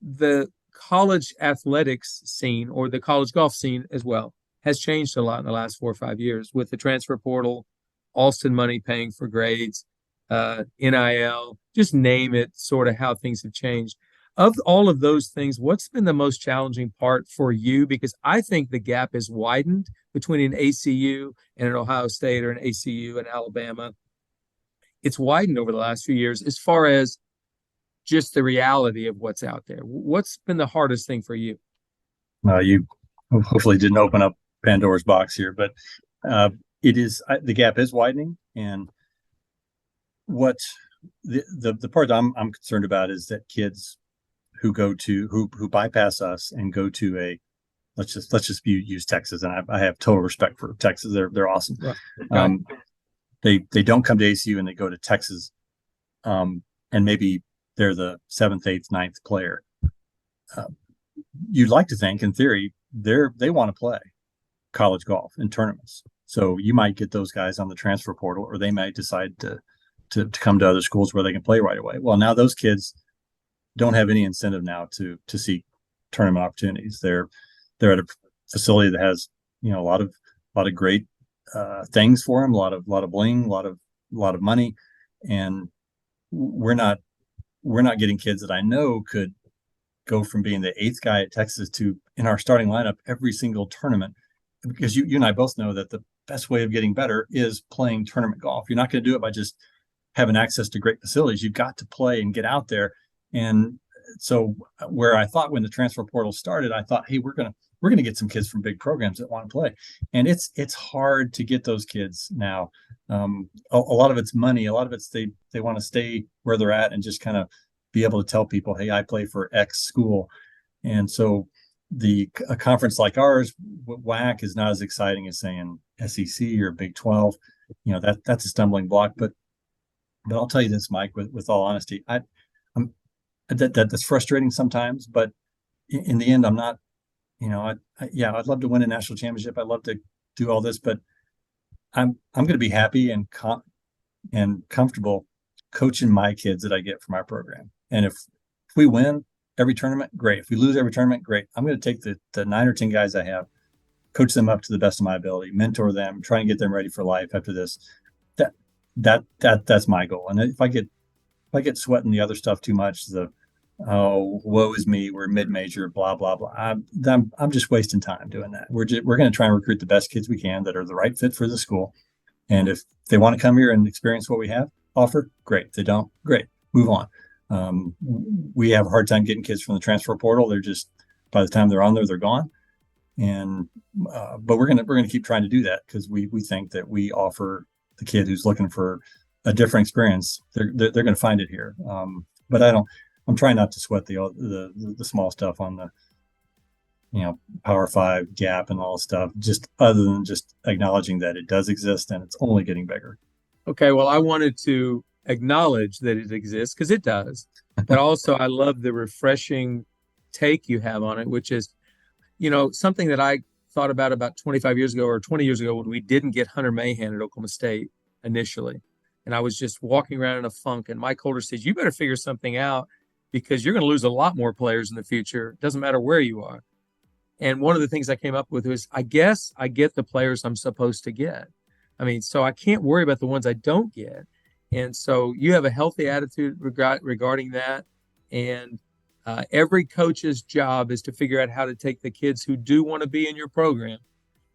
the college athletics scene, or the college golf scene as well, has changed a lot in the last 4 or 5 years with the transfer portal, Alston money paying for grades, NIL, just name it, sort of how things have changed. Of all of those things, what's been the most challenging part for you? Because I think the gap has widened between an ACU and an Ohio State, or an ACU and Alabama. It's widened over the last few years as far as just the reality of what's out there. What's been the hardest thing for you? You hopefully didn't open up Pandora's box here, but the gap is widening. And what the part that I'm concerned about is that kids who bypass us and go to a let's just use Texas, and I have total respect for Texas. They're awesome. Right. They don't come to ACU and they go to Texas, and maybe they're the 7th, 8th, 9th player. You'd like to think, in theory, they want to play college golf in tournaments. So you might get those guys on the transfer portal, or they might decide to come to other schools where they can play right away. Well, now those kids don't have any incentive now to seek tournament opportunities. They're at a facility that has a lot of great things for them, a lot of bling, a lot of money, and we're not getting kids that I know could go from being the 8th guy at Texas to in our starting lineup every single tournament. Because you and I both know that the best way of getting better is playing tournament golf. You're not going to do it by just having access to great facilities. You've got to play and get out there. And so where I thought when the transfer portal started, I thought, hey, we're gonna get some kids from big programs that want to play. And it's hard to get those kids now. A lot of it's money. A lot of it's they want to stay where they're at and just kind of be able to tell people, hey, I play for X school. And so a conference like ours, WAC, is not as exciting as saying SEC or Big 12. That's a stumbling block. But I'll tell you this, Mike, with all honesty, that's frustrating sometimes. But in the end, I'm not. I'd love to win a national championship. I'd love to do all this, but I'm going to be happy and comfortable coaching my kids that I get from our program. And if we win every tournament, great. If we lose every tournament, great. I'm going to take the 9 or 10 guys I have, coach them up to the best of my ability, mentor them, try and get them ready for life after this. That's my goal. And if I get sweating the other stuff too much, woe is me, we're mid-major, blah blah blah, I'm just wasting time doing that. We're going to try and recruit the best kids we can that are the right fit for the school. And if they want to come here and experience what we have offer, great. If they don't, great, move on. We have a hard time getting kids from the transfer portal. They're just, by the time they're on there, they're gone. And but we're gonna keep trying to do that, because we think that we offer the kid who's looking for a different experience, they're going to find it here. But I'm trying not to sweat the small stuff on the Power 5 gap and all stuff, just other than just acknowledging that it does exist and it's only getting bigger. Okay, well, I wanted to acknowledge that it exists, because it does, but also I love the refreshing take you have on it, which is something that I thought about 25 years ago or 20 years ago, when we didn't get Hunter Mahan at Oklahoma State initially. And I was just walking around in a funk, and Mike Holder says, you better figure something out, because you're going to lose a lot more players in the future. It doesn't matter where you are. And one of the things I came up with was, I guess I get the players I'm supposed to get. I mean, so I can't worry about the ones I don't get. And so you have a healthy attitude regarding that. And every coach's job is to figure out how to take the kids who do want to be in your program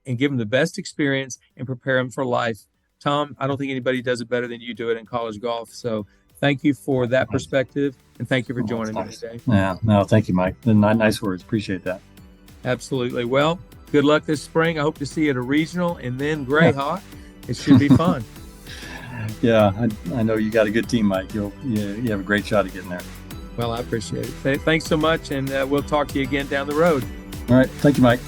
and give them the best experience and prepare them for life. Tom, I don't think anybody does it better than you do it in college golf. So thank you for that perspective, and thank you for joining me today. Yeah, no, thank you, Mike. Nice words. Appreciate that. Absolutely. Well, good luck this spring. I hope to see you at a regional and then Greyhawk. It should be fun. Yeah, I know you got a good team, Mike. You have a great shot at getting there. Well, I appreciate it. Thanks so much, and we'll talk to you again down the road. All right. Thank you, Mike.